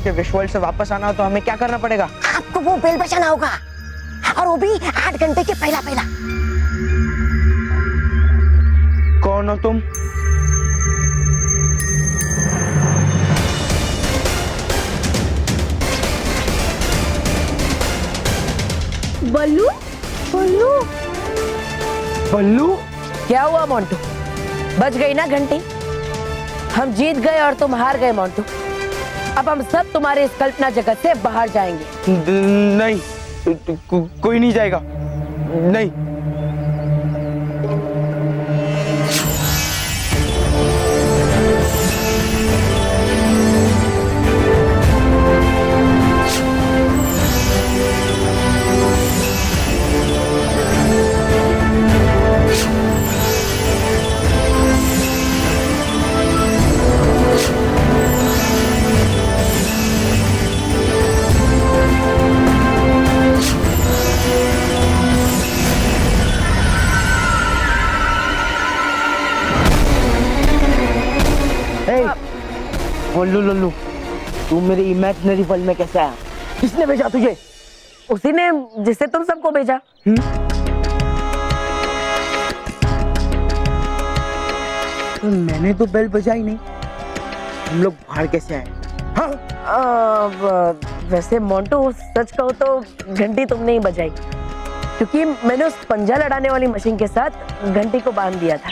के विश्व से वापस आना हो तो हमें क्या करना पड़ेगा? आपको वो बेल बजाना होगा, और वो भी 8 घंटे के पहला पहला। कौन हो तुम? बल्लू? बल्लू? बल्लू? क्या हुआ मोंटू, बज गई ना घंटी? हम जीत गए और तुम हार गए मोंटू। अब हम सब तुम्हारे इस कल्पना जगत से बाहर जाएंगे। नहीं, कोई नहीं जाएगा, नहीं। लल्लू लल्लू, तू मेरे इमेजिनरी वर्ल्ड में कैसे आया? किसने भेजा तुझे? उसी ने जिससे तुम सबको भेजा। तो मैंने तो बेल बजाई नहीं, हम लोग बाहर कैसे आए? हाँ? वैसे मोंटू सच कहो तो घंटी तुमने ही बजाई, क्योंकि मैंने उस पंजा लड़ाने वाली मशीन के साथ घंटी को बांध दिया था।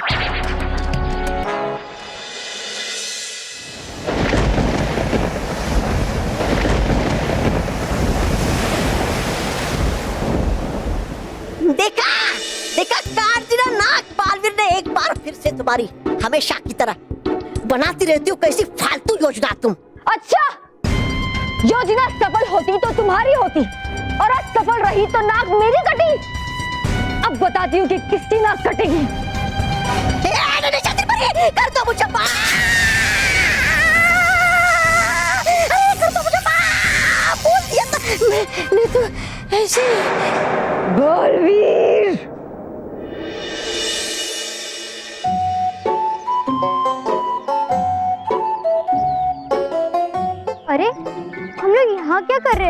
देखा देखा, काट दिया नाक। बालवीर ने एक बार फिर से तुम्हारी हमेशा की तरह बनाती रहती हो कैसी फालतू योजना तुम। अच्छा, योजना सफल होती तो तुम्हारी होती, और आज सफल रही तो नाक मेरी कटी। अब बताती हूँ कि किसकी नाक कटेगी। कर दो मुझे माफ, कर दो मुझे माफ। बोल दिया था मैं तो ऐसे। बालवीर, अरे हम लोग यहाँ क्या कर रहे?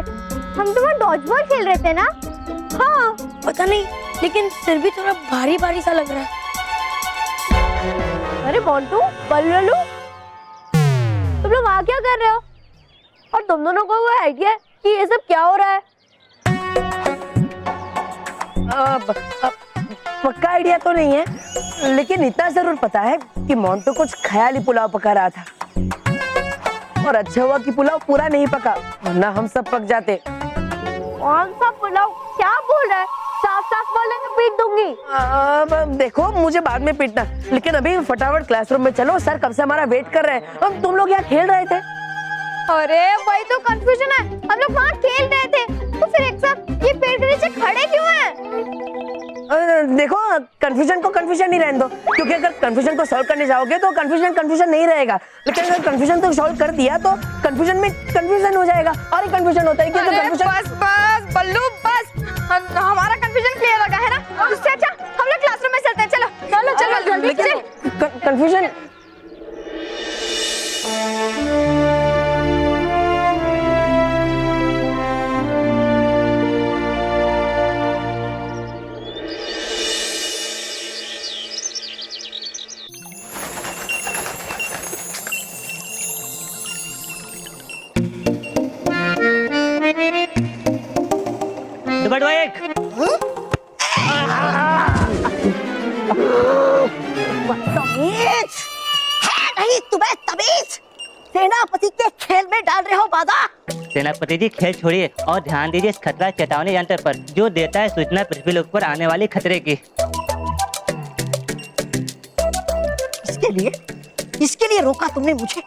हम तो वहाँ डॉज बॉल खेल रहे थे ना। हाँ पता नहीं, लेकिन फिर भी थोड़ा भारी भारी सा लग रहा है। अरे मोंटू, बल्लू, तुम लोग वहाँ क्या कर रहे हो? और तुम दोनों को वो आइडिया है कि ये सब क्या हो रहा है? पक्का आइडिया तो नहीं है, लेकिन इतना जरूर पता है कि मोंटू कुछ ख्याली पुलाव पका रहा था, और अच्छा हुआ कि पुलाव पूरा नहीं पका, वरना हम सब पक जाते। कौन सा पुलाव? क्या बोल रहा है? साफ साफ बोले तो पीट दूंगी। देखो, मुझे बाद में पीटना, लेकिन अभी फटाफट क्लासरूम में चलो, सर कब से हमारा वेट कर रहे हैं। अब तुम लोग यहाँ खेल रहे थे। अरे वही तो कंफ्यूजन है, हम लोग वहाँ खेल रहे थे, तो फिर एक साथ ये पेड़ के नीचे खड़े क्यों हैं? देखो, कंफ्यूजन को कंफ्यूजन नहीं रहने दो, क्योंकि अगर कंफ्यूजन को सॉल्व करने जाओगे तो कंफ्यूजन नहीं रहेगा, लेकिन अगर कंफ्यूजन को सॉल्व कर दिया तो कंफ्यूजन में कंफ्यूजन हो जाएगा, और ही कंफ्यूजन होता है कि बस बस बल्लू, बस हमारा कंफ्यूजन क्लियर हो गया है ना। उससे अच्छा हम लोग क्लासरूम में चलते हैं। चलो चलो चलो जल्दी से। कंफ्यूजन तमीज है नहीं तुम्हें? तमीज सेनापति के खेल में डाल रहे हो बाधा। सेनापति जी, खेल छोड़िए और ध्यान दीजिए इस खतरा चेतावनी यंत्र पर, जो देता है सूचना पृथ्वी लोक पर आने वाले खतरे की। इसके लिए रोका तुमने मुझे?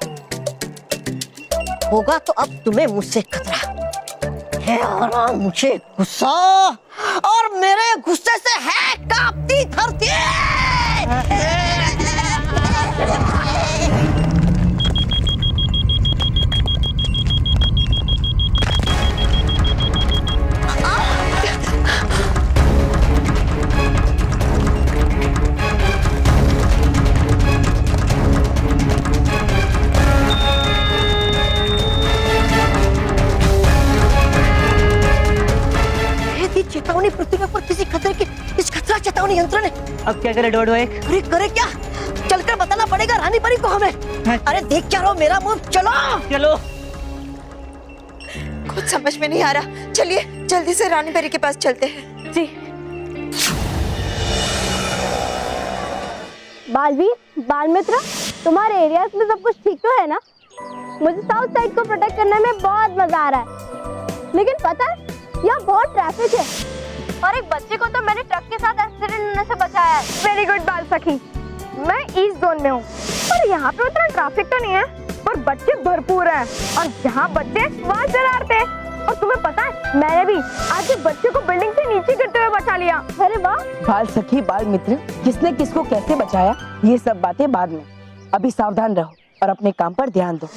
होगा तो अब तुम्हें मुझसे खतरा है, और मुझे गुस्सा, और मेरे गुस्से से है कांपती धरती। चेतावनी यंत्र ने। अब क्या करे डोडो एक? अरे करे क्या, चलकर बताना पड़ेगा रानी परी को हमें। अरे देख क्या रहो मेरा मुंह, चलो चलो। कुछ समझ में नहीं आ रहा, चलिए जल्दी से रानी परी के पास चलते हैं। जी। बालवीर, बाल मित्र, तुम्हारे एरिया में सब कुछ ठीक तो है ना? मुझे साउथ साइड को प्रोटेक्ट करने में बहुत मजा आ रहा है, लेकिन पता है यहाँ बहुत ट्रैफिक है और एक बच्चे को तो मैंने ट्रक के साथ एक्सीडेंट होने से बचाया है। वेरी गुड बाल सखी, मैं ईस्ट जोन में हूँ और यहाँ पे उतना ट्रैफिक तो नहीं है, पर बच्चे भरपूर हैं और जहाँ बच्चे वहाँ शरारते हैं। और तुम्हें पता है मैंने भी आज एक बच्चे को बिल्डिंग से नीचे गिरते हुए बचा लिया। अरे वाह। बाल सखी, बाल मित्र, किसने किसको कैसे बचाया ये सब बातें बाद में। अभी सावधान रहो और अपने काम पर ध्यान दो,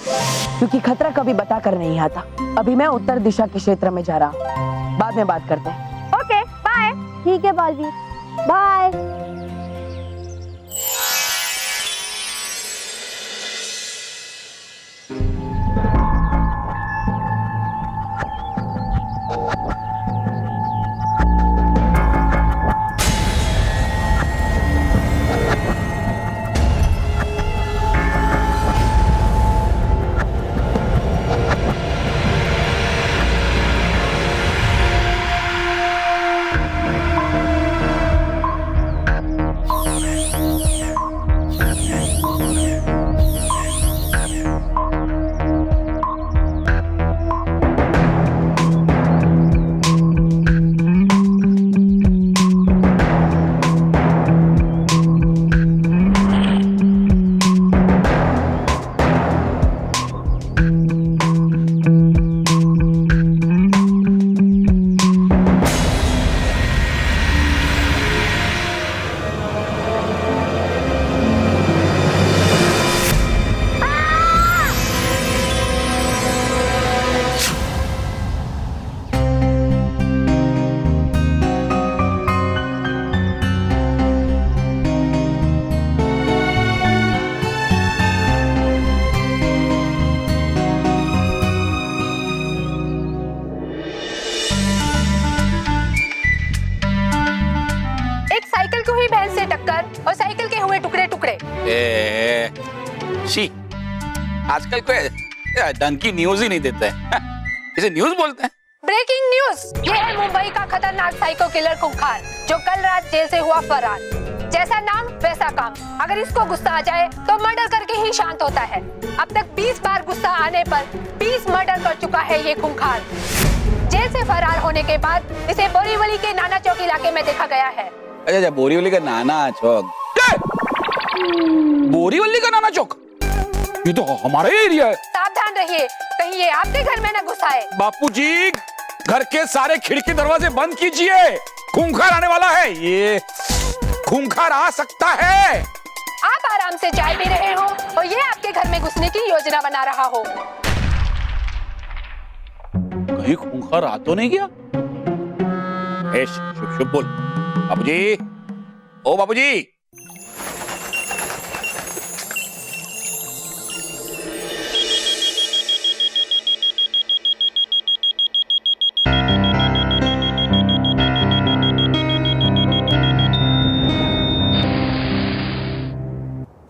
क्योंकि खतरा कभी बता कर नहीं आता। अभी मैं उत्तर दिशा के क्षेत्र में जा रहा हूँ, बाद में बात करते हैं। Okay bye. ठीक है बालवीर, बाय। और साइकिल के हुए टुकड़े टुकड़े। शी, आजकल कोई ढंग की न्यूज ही नहीं देता है, इसे न्यूज बोलते हैं। ब्रेकिंग न्यूज, ये है मुंबई का खतरनाक साइको किलर खूंखार जो कल रात जेल से हुआ फरार। जैसा नाम वैसा काम, अगर इसको गुस्सा आ जाए तो मर्डर करके ही शांत होता है। अब तक 20 बार गुस्सा आने पर 20 मर्डर कर चुका है ये खूंखार। जेल से फरार होने के बाद इसे बोरीवली के नाना चौक इलाके में देखा गया है। अच्छा, बोरीवली का नाना चौक? बोरीवली का नाना चौक? ये तो हमारा एरिया है। सावधान रहिए, कहीं ये आपके घर में न घुसाए। बापूजी, घर के सारे खिड़की दरवाजे बंद कीजिए, खूंखार आने वाला है। ये खूंखार आ सकता है। आप आराम से चाय पी रहे हो और ये आपके घर में घुसने की योजना बना रहा हो। कहीं खूंखार आ तो नहीं गया? शुभ शुभ बोल। बाबूजी, ओ बाबूजी।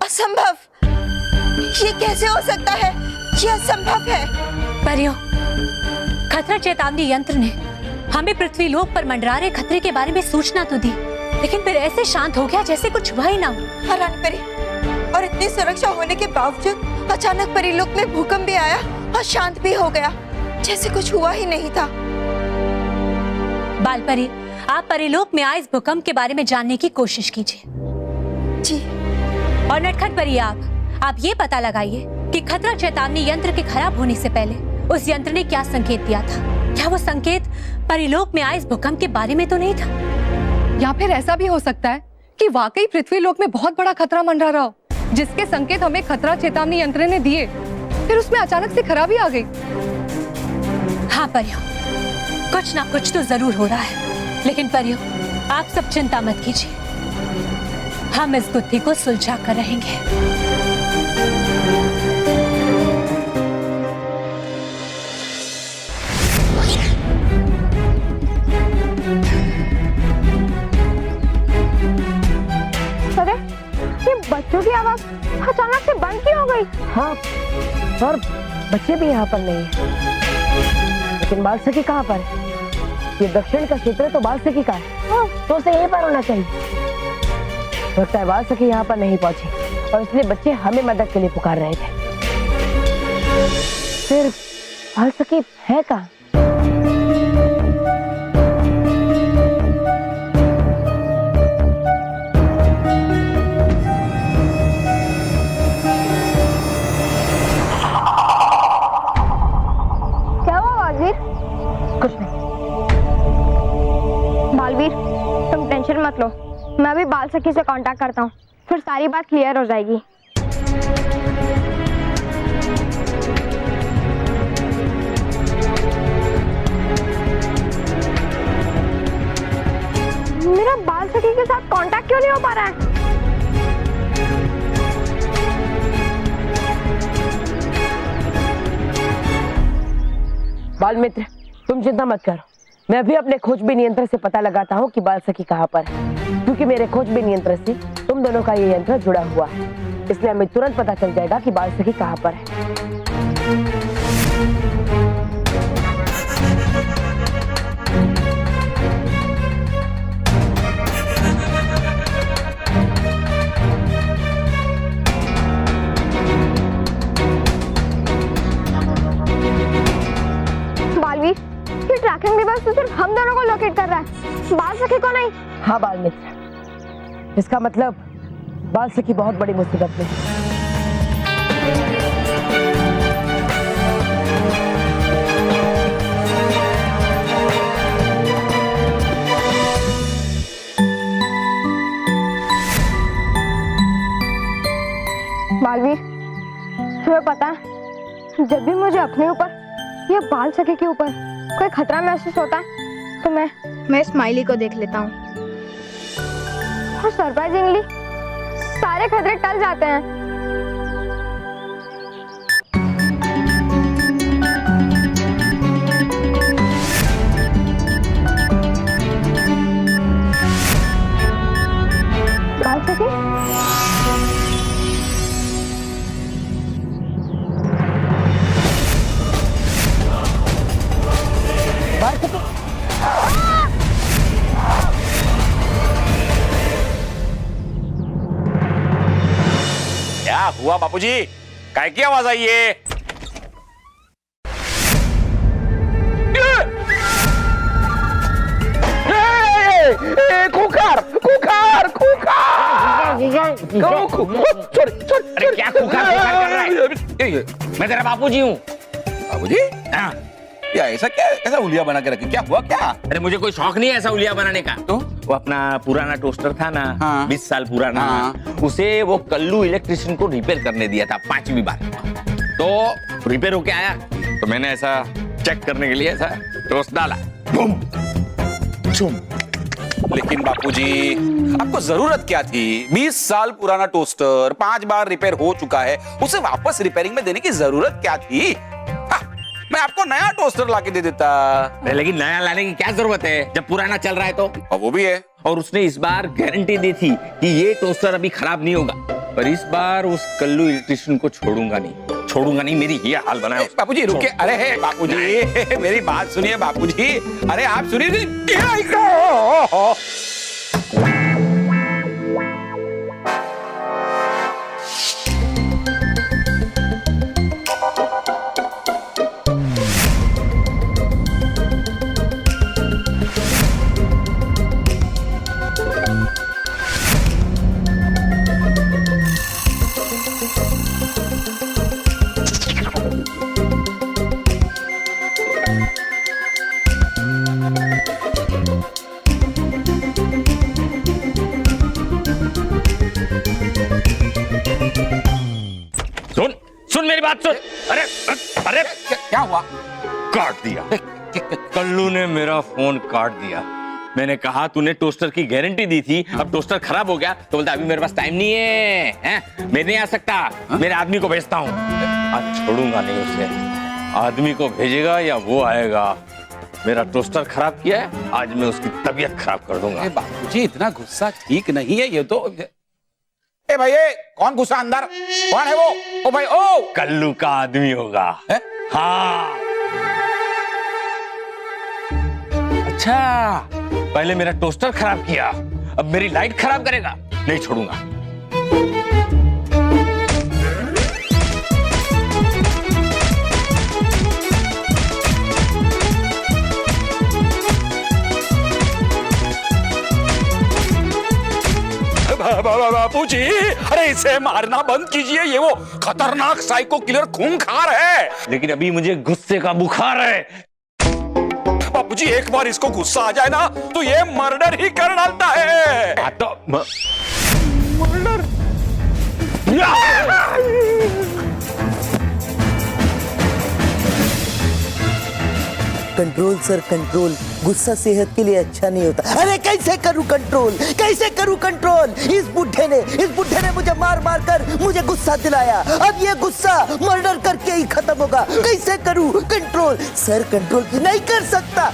असंभव, ये कैसे हो सकता है? ये असंभव है। परियों, खतरा चेतावनी यंत्र ने हमें पृथ्वी लोक पर मंडरा रहे खतरे के बारे में सूचना तो दी, लेकिन फिर ऐसे शांत हो गया जैसे कुछ हुआ ही ना हो। हाँ रानी परी, और इतनी सुरक्षा होने के बावजूद अचानक परिलोक में भूकंप भी आया और शांत भी हो गया, जैसे कुछ हुआ ही नहीं था। बालपरी, आप परिलोक में आए इस भूकंप के बारे में जानने की कोशिश कीजिए। जी। और नटखट परी, आप ये पता लगाइए कि खतरा चेतावनी यंत्र के खराब होने से पहले उस यंत्र ने क्या संकेत दिया था। क्या वो संकेत परिलोक में आए इस भूकंप के बारे में तो नहीं था? या फिर ऐसा भी हो सकता है कि वाकई पृथ्वी लोक में बहुत बड़ा खतरा मंडरा रहा हो, जिसके संकेत हमें खतरा चेतावनी यंत्र ने दिए, फिर उसमें अचानक से खराबी आ गई। हाँ परियों, कुछ ना कुछ तो जरूर हो रहा है, लेकिन परियों आप सब चिंता मत कीजिए, हम इस गुत्थी को सुलझा कर रहेंगे। नहीं। हाँ, और बच्चे भी यहाँ पर नहीं है, लेकिन बाल सखी कहाँ पर है? ये दक्षिण का क्षेत्र तो बाल सखी का है, तो उसे यहीं पर होना चाहिए। लगता है बाल सखी यहाँ पर नहीं पहुंची और इसलिए बच्चे हमें मदद के लिए पुकार रहे थे। फिर बाल सखी है कहाँ? क्या हुआ बालवीर? कुछ नहीं। बालवीर, तुम टेंशन मत लो, मैं अभी बाल सखी से कांटेक्ट करता हूँ, फिर सारी बात क्लियर हो जाएगी। मेरा बाल सखी के साथ कांटेक्ट क्यों नहीं हो पा रहा है? बाल मित्र, तुम चिंता मत करो, मैं अभी अपने खोजबीन यंत्र से पता लगाता हूँ कि बाल सखी कहाँ पर है, क्योंकि मेरे खोजबीन यंत्र से तुम दोनों का ये यंत्र जुड़ा हुआ है, इसलिए हमें तुरंत पता चल जाएगा कि बाल सखी कहाँ पर है। बालवीर, ये ट्रैकिंग डिवाइस तो सिर्फ हम दोनों को लोकेट कर रहा है, बाल सखी को नहीं। हाँ बाल मित्र, इसका मतलब बाल सखी बहुत बड़ी मुसीबत में है। बालवीर, तुम्हें पता है, जब भी मुझे अपने ऊपर या बाल सखी के ऊपर कोई खतरा महसूस होता है तो मैं स्माइली को देख लेता हूँ और सरप्राइजिंगली सारे खतरे टल जाते हैं। बाल सखी, बाल सखी, क्या हुआ बापूजी? काय की आवाज आई है? खूंखार खूंखार खूंखार! अरे क्या खूंखार खूंखार कर रहा है? मैं तेरा बापूजी हूँ। बाबूजी, हाँ। या ऐसा क्या, ऐसा उलिया बना के रखे? क्या हुआ क्या? अरे मुझे कोई शौक नहीं है ऐसा उलिया बनाने का। तो वो अपना पुराना टोस्टर था ना, हाँ। 20 साल पुराना, हाँ। उसे वो कल्लू इलेक्ट्रिशियन को रिपेयर करने दिया था 5वीं बार। तो रिपेयर होके आया तो मैंने ऐसा चेक करने के लिए ऐसा टोस्ट डाला, बूम छुम। लेकिन बापूजी, आपको जरूरत क्या थी? 20 साल पुराना टोस्टर 5 बार रिपेयर हो चुका है, उसे वापस रिपेयरिंग में देने की जरूरत क्या थी? हाँ, मैं आपको नया टोस्टर लाके दे देता। लेकिन नया लाने की क्या जरूरत है जब पुराना चल रहा है तो? और वो भी है। और उसने इस बार गारंटी दी थी कि ये टोस्टर अभी खराब नहीं होगा, पर इस बार उस कल्लू इलेक्ट्रिशियन को छोड़ूंगा नहीं, मेरी ये हाल बना है। बापूजी रुके, अरे है बापूजी, मेरी बात सुनिए बापूजी, अरे आप सुनिए। सुन मेरी बात सुन। अरे अरे क्या हुआ? काट दिया, कल्लू ने मेरा फोन काट दिया। मैंने कहा तूने टोस्टर की गारंटी दी थी, अब टोस्टर खराब हो गया तो बोलता अभी मेरे पास टाइम नहीं है, मैं नहीं आ सकता, मेरे आदमी को भेजता हूँ। आज छोड़ूंगा नहीं उसे, आदमी को भेजेगा या वो आएगा। मेरा टोस्टर खराब किया है, आज मैं उसकी तबीयत खराब कर दूंगा। बापूजी इतना गुस्सा ठीक नहीं है, ये तो ए भाई, ए कौन घुसा अंदर? कौन है वो? ओ भाई, ओ कल्लू का आदमी होगा। है? हाँ। अच्छा, पहले मेरा टोस्टर खराब किया, अब मेरी लाइट खराब करेगा? नहीं छोड़ूंगा। बापूजी, अरे इसे मारना बंद कीजिए, ये वो खतरनाक साइको किलर खूंखार है। लेकिन अभी मुझे गुस्से का बुखार है। बापूजी, एक बार इसको गुस्सा आ जाए ना तो ये मर्डर ही कर डालता है। तो मर्डर। Control sir, control. गुस्सा सेहत के लिए अच्छा नहीं होता। अरे कैसे करूं कंट्रोल, कैसे करूं कंट्रोल? इस बुढ़े ने मुझे मार मार कर मुझे गुस्सा दिलाया। अब ये गुस्सा मर्डर करके ही खत्म होगा। कैसे करूं कंट्रोल? सर कंट्रोल नहीं कर सकता।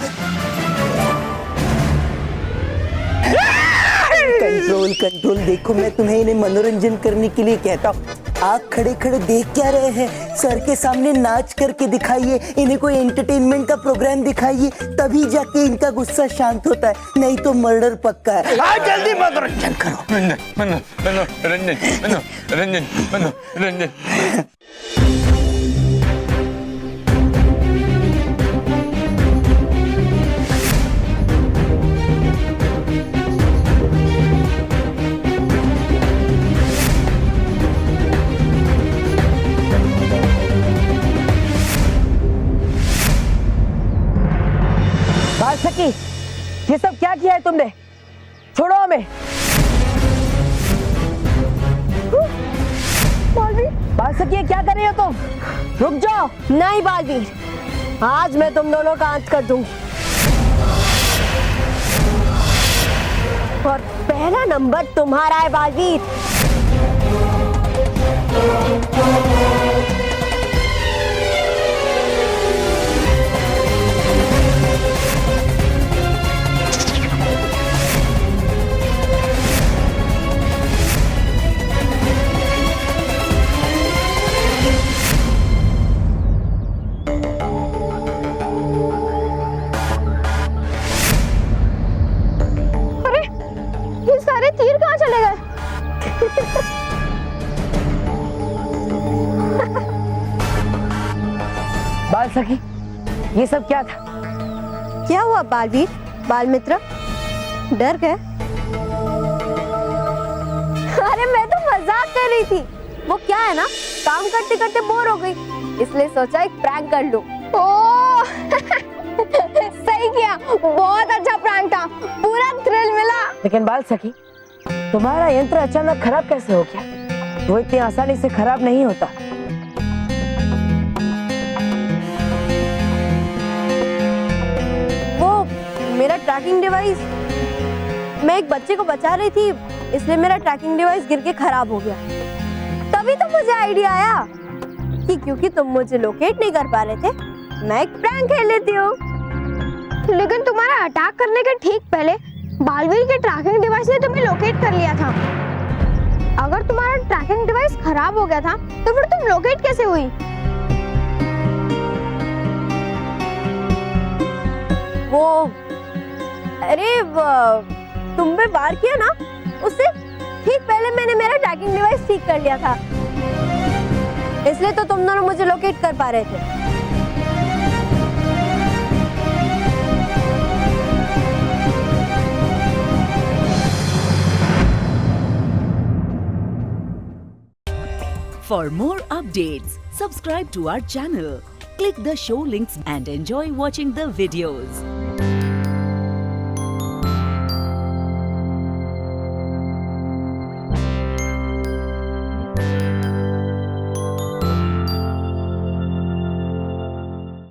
कंट्रोल कंट्रोल, देखो मैं तुम्हें इन्हें मनोरंजन करने के लिए कहता हूँ। आप खड़े खड़े देख क्या रहे हैं? सर के सामने नाच करके दिखाइए, इन्हें कोई एंटरटेनमेंट का प्रोग्राम दिखाइए, तभी जाके इनका गुस्सा शांत होता है, नहीं तो मर्डर पक्का है। आज जल्दी मनोरंजन करो। रंजन। सकी, ये सब क्या किया है तुमने? छोड़ो हमें। बाल सकी, क्या कर रही हो तुम? रुक जाओ। नहीं बालवीर, आज मैं तुम दोनों का अंत कर दूंगी। और पहला नंबर तुम्हारा है बालवीर। तीर कहाँ चले गए? बाल सखी, ये सब क्या था? क्या हुआ बालवीर, बाल मित्र? डर गए? अरे मैं तो मजाक कर रही थी। वो क्या है ना, काम करते करते बोर हो गई, इसलिए सोचा एक प्रैंक कर लूं। ओह सही किया, बहुत अच्छा प्रैंक था, पूरा थ्रिल मिला। लेकिन बाल सखी, तुम्हारा यंत्र अचानक खराब कैसे हो गया? वो इतनी आसानी से खराब नहीं होता। वो मेरा ट्रैकिंग डिवाइस, मैं एक बच्चे को बचा रही थी, इसलिए मेरा ट्रैकिंग डिवाइस गिर के खराब हो गया। तभी तो मुझे आइडिया आया कि क्योंकि तुम मुझे लोकेट नहीं कर पा रहे थे, मैं एक प्रैंक खेल लेती हूँ। लेकिन तुम्हारा अटैक करने के ठीक पहले बालवीर के ट्रैकिंग डिवाइस ने तुम्हें लोकेट कर लिया था। अगर तुम्हारा ट्रैकिंग डिवाइस खराब हो गया था तो फिर तुम लोकेट कैसे हुई? वो अरे तुम पे वार किया ना, उससे ठीक पहले मैंने मेरा ट्रैकिंग डिवाइस ठीक कर लिया था, इसलिए तो तुम दोनों मुझे लोकेट कर पा रहे थे। For more updates, subscribe to our channel, click the show links and enjoy watching the videos.